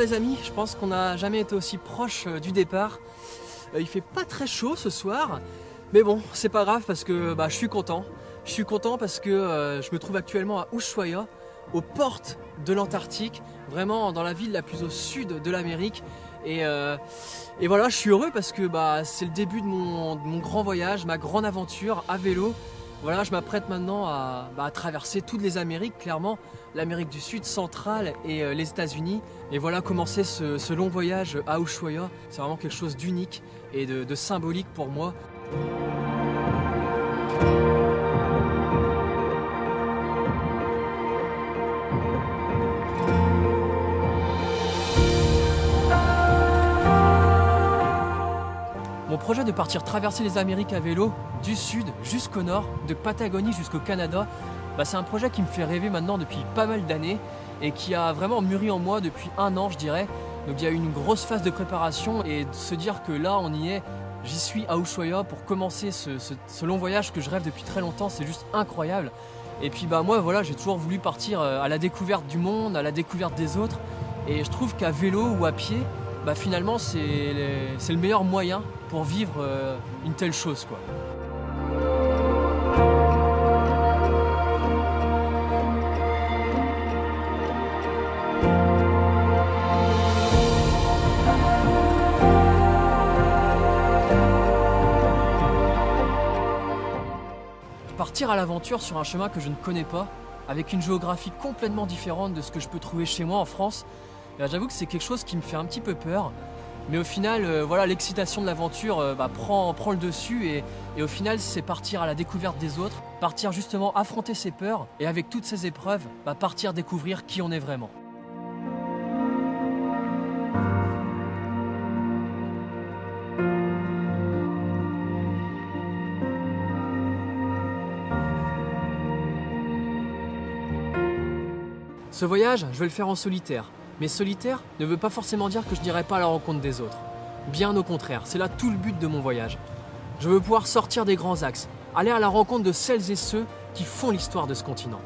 les amis, je pense qu'on n'a jamais été aussi proche du départ. Il fait pas très chaud ce soir, mais bon, c'est pas grave parce que je suis content. Je suis content parce que je me trouve actuellement à Ushuaia, aux portes de l'Antarctique, vraiment dans la ville la plus au sud de l'Amérique. Et voilà, je suis heureux parce que c'est le début de mon grand voyage, ma grande aventure à vélo. Voilà, je m'apprête maintenant à traverser toutes les Amériques, clairement, l'Amérique du Sud, centrale et les États-Unis. Et voilà, commencer ce long voyage à Ushuaia, c'est vraiment quelque chose d'unique et de symbolique pour moi. Mon projet de partir traverser les Amériques à vélo, du sud jusqu'au nord, de Patagonie jusqu'au Canada, c'est un projet qui me fait rêver maintenant depuis pas mal d'années et qui a vraiment mûri en moi depuis 1 an, je dirais. Donc il y a eu une grosse phase de préparation et de se dire que là on y est, j'y suis à Ushuaia pour commencer ce long voyage que je rêve depuis très longtemps, c'est juste incroyable. Et puis moi voilà, j'ai toujours voulu partir à la découverte du monde, à la découverte des autres, et je trouve qu'à vélo ou à pied, finalement c'est le meilleur moyen pour vivre une telle chose, quoi. Partir à l'aventure sur un chemin que je ne connais pas, avec une géographie complètement différente de ce que je peux trouver chez moi en France, j'avoue que c'est quelque chose qui me fait un petit peu peur. Mais au final, voilà, l'excitation de l'aventure prend le dessus et au final, c'est partir à la découverte des autres, partir justement affronter ses peurs et avec toutes ces épreuves, partir découvrir qui on est vraiment. Ce voyage, je vais le faire en solitaire. Mais solitaire ne veut pas forcément dire que je n'irai pas à la rencontre des autres. Bien au contraire, c'est là tout le but de mon voyage. Je veux pouvoir sortir des grands axes, aller à la rencontre de celles et ceux qui font l'histoire de ce continent.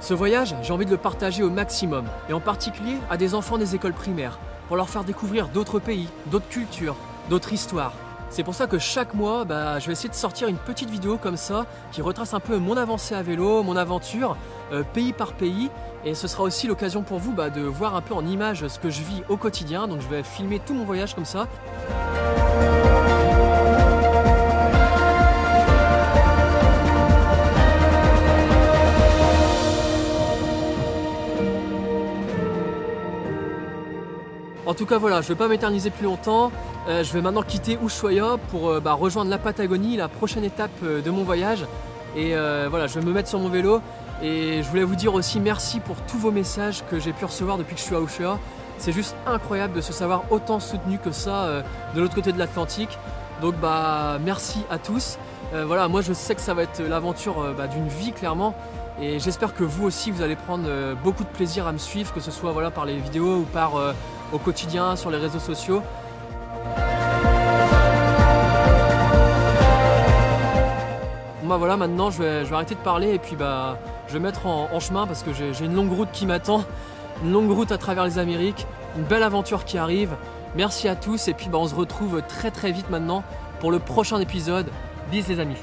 Ce voyage, j'ai envie de le partager au maximum, et en particulier à des enfants des écoles primaires, pour leur faire découvrir d'autres pays, d'autres cultures, d'autres histoires. C'est pour ça que chaque mois, je vais essayer de sortir une petite vidéo comme ça, qui retrace un peu mon avancée à vélo, mon aventure, pays par pays, et ce sera aussi l'occasion pour vous de voir un peu en images ce que je vis au quotidien, donc je vais filmer tout mon voyage comme ça. En tout cas voilà, je ne vais pas m'éterniser plus longtemps, je vais maintenant quitter Ushuaia pour rejoindre la Patagonie, la prochaine étape de mon voyage. Et voilà, je vais me mettre sur mon vélo et je voulais vous dire aussi merci pour tous vos messages que j'ai pu recevoir depuis que je suis à Ushuaia. C'est juste incroyable de se savoir autant soutenu que ça de l'autre côté de l'Atlantique. Donc merci à tous. Voilà, moi je sais que ça va être l'aventure d'une vie clairement. Et j'espère que vous aussi vous allez prendre beaucoup de plaisir à me suivre, que ce soit par les vidéos ou par au quotidien sur les réseaux sociaux. Bon voilà, maintenant je vais arrêter de parler et puis je vais mettre en chemin parce que j'ai une longue route qui m'attend, une longue route à travers les Amériques, une belle aventure qui arrive. Merci à tous et puis on se retrouve très très vite maintenant pour le prochain épisode. Bis les amis.